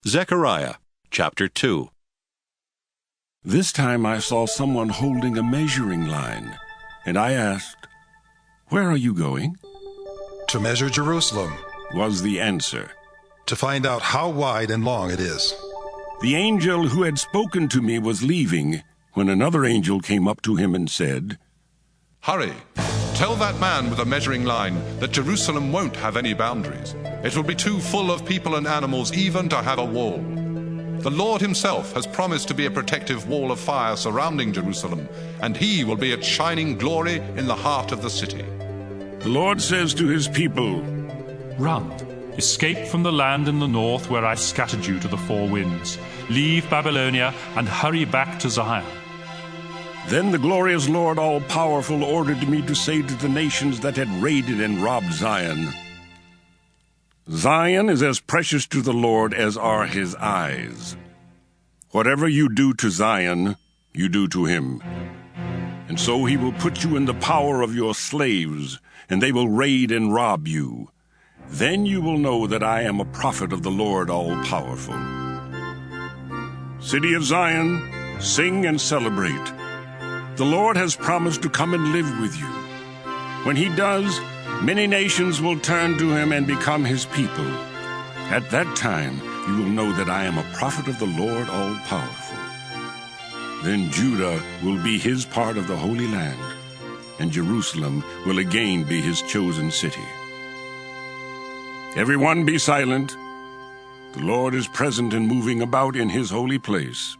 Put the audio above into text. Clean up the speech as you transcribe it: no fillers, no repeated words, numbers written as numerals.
Zechariah chapter 2. This time I saw someone holding a measuring line, and I asked, "Where are you going?" To measure Jerusalem, was the answer. to find out how wide and long it is. The angel who had spoken to me was leaving when another angel came up to him and said, Hurry, tell that man with a measuring line that Jerusalem won't have any boundaries. It will be too full of people and animals even to have a wall. The Lord himself has promised to be a protective wall of fire surrounding Jerusalem, and he will be its shining glory in the heart of the city. The Lord says to his people, Run, escape from the land in the north where I scattered you to the four winds. Leave Babylonia and hurry back to Zion. Then the glorious Lord all-powerful ordered me to say to the nations that had raided and robbed Zion, Zion is as precious to the Lord as are his eyes. Whatever you do to Zion, you do to him. And so he will put you in the power of your slaves, and they will raid and rob you. Then you will know that I am a prophet of the Lord all-powerful. City of Zion, sing and celebrate. The Lord has promised to come and live with you. When he does, many nations will turn to him and become his people. At that time, you will know that I am a prophet of the Lord all-powerful. Then Judah will be his part of the Holy Land, and Jerusalem will again be his chosen city. Everyone be silent. The Lord is present and moving about in his holy place.